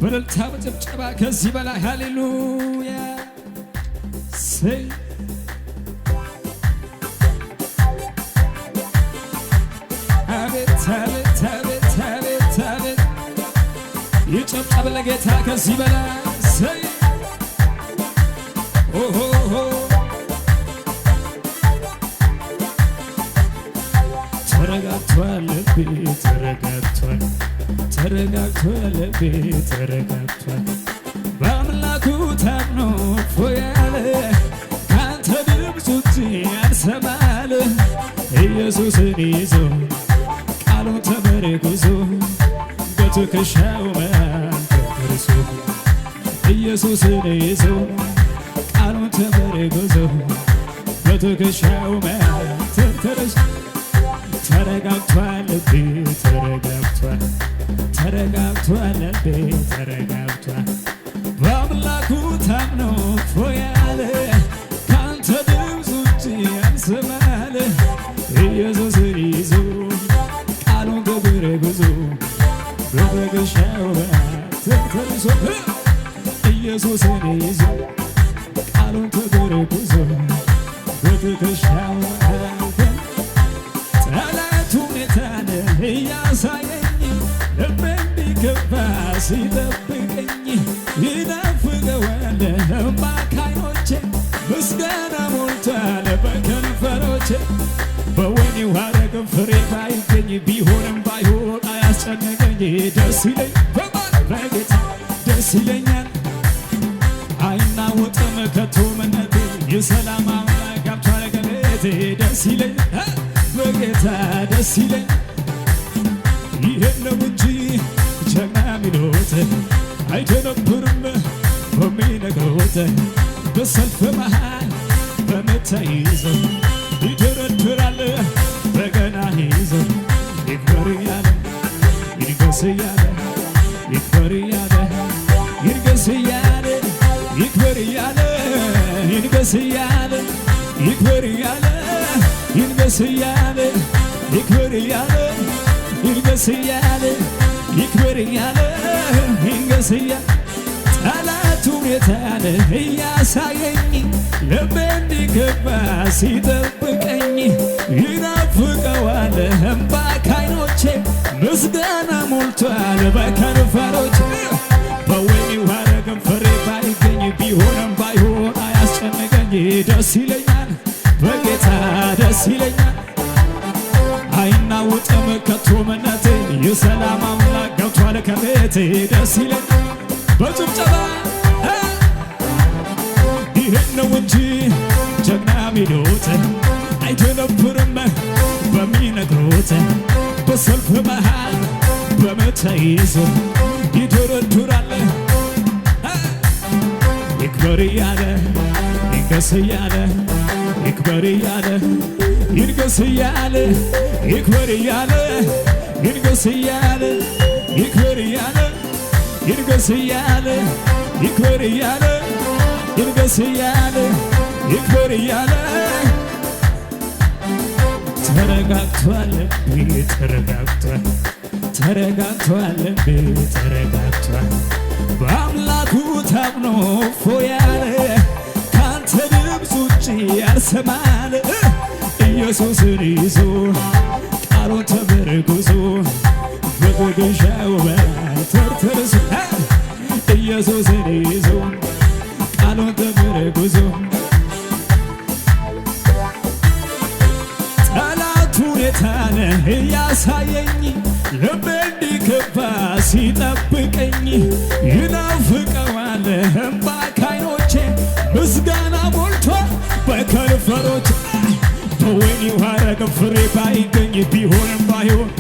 በእልልታ በጭብጨባ ከዚህ በላይ ሃሌሉያ ሰይ አቤት አቤት አቤት አቤት አቤት ይጨብጨብ ለጌታ ከዚህ በላይ ሰይ ኦሆ ተረጋግቷል ልቤ ተረጋግቷል ተረጋግቷል ልቤ ተረጋግቷል በአምላኩ ታምኖ ፎያለ ካንተ ድምፅ ውጪ ያልሰማል ኢየሱስን ይዞ ቃሉን ተመርኩዞ በትከሻው መንፈርሶ ኢየሱስን ይዞ ቃሉን ተመርኩዞ በትከሻው መንፈርሶ ተረጋግቷል ልቤ ተረጋግቷል ተረጋግቷል ልቤ ተረጋግቷል በአምላኩ ታምኖ ፎያለ ካንተ ድምፅ ውጪ ያልሰማል ኢየሱስን ይዞ ቃሉን ተመርኩዞ በትከሻው መንፈርሶ ኢየሱስን ይዞ ቃሉን ተመርኩዞ በትከሻው እያሳየኝ ልቤ እንዲገባ ሲጠብቀኝ ይናፍቀዋል እምባ ከዓይኖቼ ምስጋና ሞልቷል በከንፈሮቼ በወህኒው ሐረግም ፍሬ ባይገኝ ቢሆንም ባይሆን አያስጨንቀኝ ደስ ይለኝ በጌታ ደስ ይለኛል አይናወጥም ከቶ እምነቴ የሰላም አምላክ ገብቷል ከቤቴ ደስ ይለኛል በጌታ ደስ ይለኛል ይሄን ነው እንጂ ጀግና ሚሉት አይደነብርም በሚነግሩት በሰልፍ መሃል በምት ተይዞ ይደረድራል በገና ይዞ ይክበር እያለ ይንገስ እያለ ይክበር እያለ ይንገስ እያለ ይክበር እያለ ይንገስ እያለ ይክበር እያለ ይንገስ እያለ ይክበር እያለ ይንገስ እያለ ይክበር እያለ ይንገስ እያለ ጠላቱ የታለ እያሳየኝ ልቤ እንዲገባ ሲጠብቀኝ ይናፍቀዋል እምባ ከዓይኖቼ ምስጋና ሞልቷል በከንፈሮቼ በወህኒው ሐረግም ፍሬ ባይገኝ ቢሆንም ባይሆን አያስጨንቀኝ ደስ ይለኛል በጌታ ደስ ይለኛል አይናወጥም ከቶ እምነቴ የሰላም አምላክ ገብቷል ከቤቴ ደስ ይለኛል በጭብጨባ ይሄን ነው እንጂ ጀግና ሚሉት አይደነብርም በሚነግሩት በሰልፍ መሃል በምት ተይዞ ይደረድራል ይክበር እያለ ይንገስ እያለ ይክበር እያለ ይንገስ እያለ ይክበር እያለ ይንገስ እያለ ይክበር እያለ ይንገስ እያለ ይክበር እያለ ይንገስ እያለ ይክበር እያለ ተረጋግቷል ልቤ ተረጋግቷል ተረጋግቷል ልቤ ተረጋግቷል በአምላኩ ታምኖ ፎያለ ካንተ ድምፅ ውጪ ያልሰማል ኢየሱስን ይዞ ቃሉን ተመርኩዞ በትከሻው መንፈርሶ ኢየሱስን ይዞ ቃሉን ተመርኩዞ ጠላቱ የታለ እያሳየኝ ልቤ እንዲገባ ሲጠብቀኝ ይናፍቀዋል እምባ ከዓይኖቼ ምስጋና ሞልቷል በከንፈሮቼ በወህኒው ሐረግም ፍሬ ባይገኝ ቢሆንም ባይሆን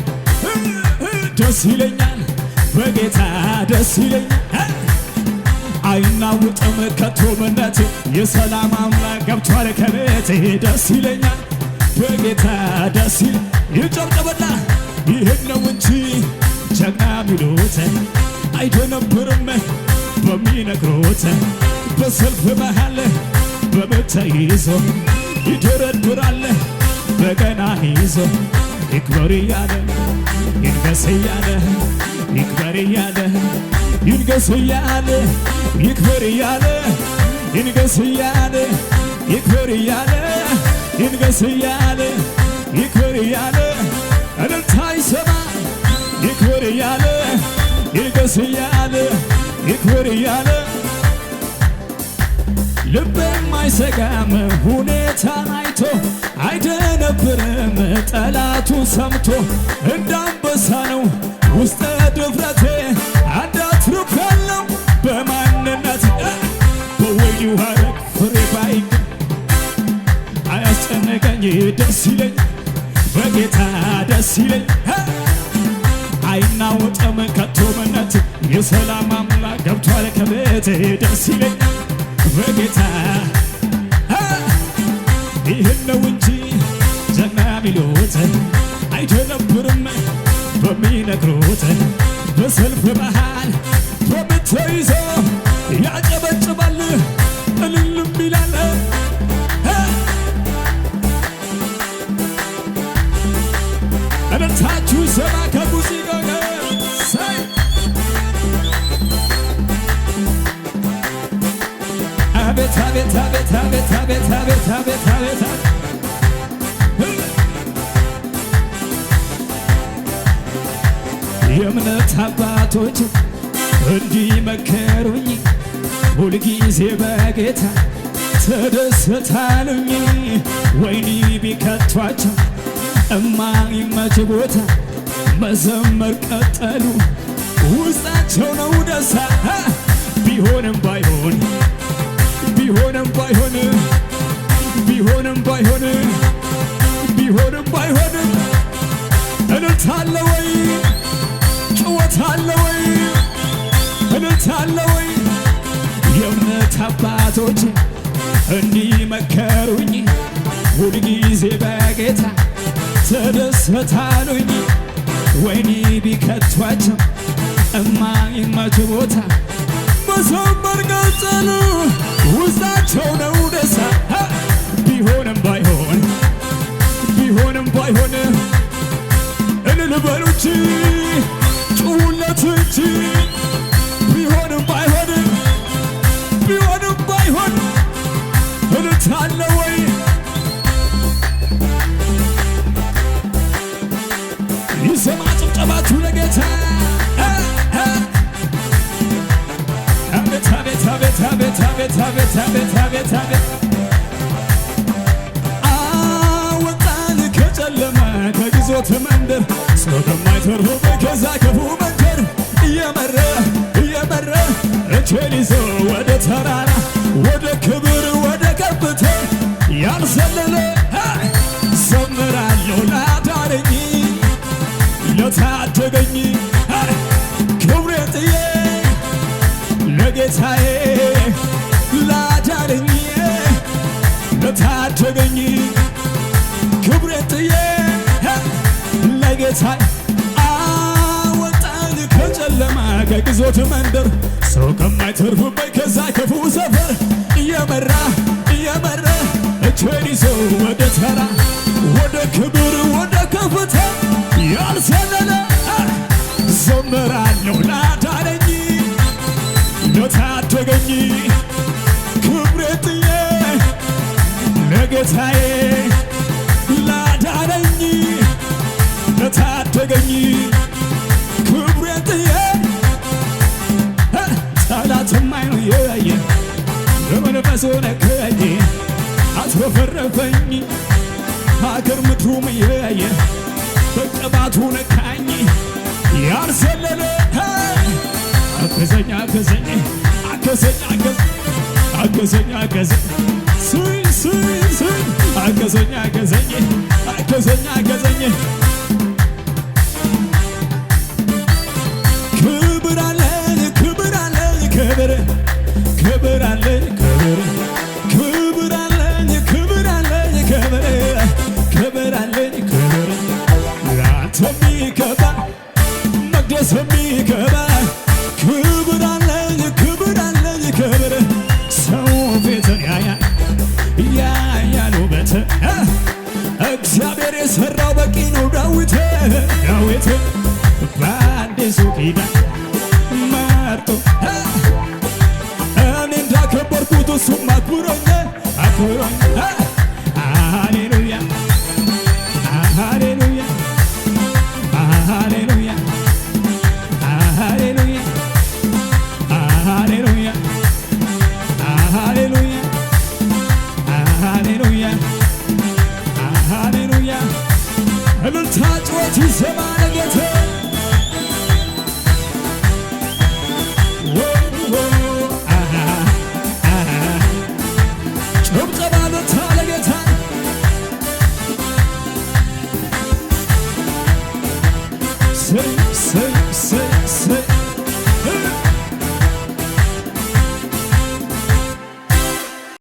ደስ ይለኛል በጌታ ደስ ይለኛል አይናወጥም ከቶ እምነቴ የሰላም አምላክ ገብቷል ከቤቴ ደስ ይለኛል በጌታ ደስ ይለኛል ይጨብጨብና ይሄን ነው እንጂ ጀግና ሚሉት አይደነብርም በሚነግሩት በሰልፍ መሃል በምት ተይዞ ይደረድራል በገና ይዞ ይክበር እያለ ይንገስ እያለ ይክበር እያለ ይንገስ እያለ ይክበር እያለ ይንገስ እያለ ይክበር እያለ ይንገስ እያለ ይክበር እያለ እልልታ ይሰማ ይክበር እያለ ይንገስ እያለ ይክበር እያለ ልቤም አይሰጋም ሁኔታን አይቶ አይደነብርም ጠላቱ ሰምቶ እንዳንበሳ ነው ውስጠ ድፍረቴ አንዳትርፍ ያለው በማንነት በወይኒው ሐረግ ፍሬ ባይገኝ አያስጨነቀኝ ደስ ይለኝ በጌታ ደስ ይለኝ አይናወጥም ከቶ እምነት የሰላም አምላክ ገብቷል ከቤቴ ደስ ይለኝ በጌታ ይህን ነው እንጂ ጀግና ሚሉት አይደነብርም በሚነግሩት በሰልፍ መሃል በምት ተይዞ ያጨበጭባል እልልም ይላል እልልታችሁ ሰማ ከሙዚቃው ጋር አቤት አቤት አቤት አቤት አቤት አቤት አቤት አቤት የእምነት አባቶች እንዲህ መከሩኝ ሁልጊዜ በጌታ ተደሰታሉኝ ወይኒ ቢከቷቸው እማይመች ቦታ መዘመር ቀጠሉ ውስጣቸው ነው ደስታ ቢሆንም ባይሆን ቢሆንም ባይሆን ቢሆንም ባይሆን ቢሆንም ባይሆን እልልታ አለ ወይ ጭወት አለ ወይ እልልታ አለ ወይ የእምነት አባቶች እንዲህ መከሩኝ ሁልጊዜ በጌታ ተደሰታሉኝ ወይኒ ቢከቷቸው እማይመች ቦታ መዘመር ቀጠሉ ውስጣቸው ነው ደስታ ቢሆንም ባይሆን ቢሆንም ባይሆን እልል በሉ እንጂ ጩኹለት እንጂ ቢሆንም ባይሆን ቢሆንም ባይሆን እልልታ አለ ወይ ይሰማ ጭብጨባችሁ ለጌታ አቤት አቤት አቤት አቤት አቤት አቤት አቤት አቤት አቤት አወጣን ከጨለማ ከግዞት መንደር ሰው ከማይተርፍበት ከዛ ክፉ መንገድ እየመራ እጄን ይዞ ወደ ተራራ ወደ ክብር ወደ ከፍታ ያልዘለለ ዘምራለሁ ላዳነኝ ለታደገኝ ክብሬን ጥዬ ለጌታዬ ላዳነኝ ለታደገኝ ክብሬን ጥዬ ለጌታዬ አወጣኝ ከጨለማ ከግዞት መንደር ሰው ከማይተርፍበት ከዛ ክፉ ሰፈር እየመራ እጄን ይዞ ወደ ተራ ወደ ክብር ወደ ከፍታ ያልዘለለ ዘምራለሁ ላዳነኝ ለታደገኝ ክብሬን ጥዬ ለጌታዬ ላዳነኝ ለታደገኝ ክብሬን ጥዬ ጠላትም አይኑ የየ በመንፈሱ ነካኝ አትረፈረፈኝ ሀገር ምድሩም የየ በቅባቱ ነካኝ ያልዘለለ አገዘኝ አገዘኝ አገዘኝ አገዘኝ አገዘኝ ስይ ስይ ስይ አገዘኝ አገዘኝ አገዘኝ አገዘኝ ክብር አለኝ ክብር አለኝ ክብር ክብር አለኝ ክብር ክብር አለኝ ክብር አለኝ ክብር ክብር አለኝ ክብር ላንተ የሚገባ መቅደስ የሚገባ ክብር አለኝ ክብር አለኝ ክብር ሰው ፊትን ያያል ውበት እግዚአብሔር የሠራው በቂ ነው ዳዊት በአዲሱ ኪዳን መርጦ አክብሮኛል አክብሮኛል ሃሌሉያ ሃሌሉያ ሃሌሉያ ሃሌሉያ ሃሌሉያ ሃሌሉያ ሃሌሉያ ሃሌሉያ እልልታ ጩኸት ይሰማ ለጌታ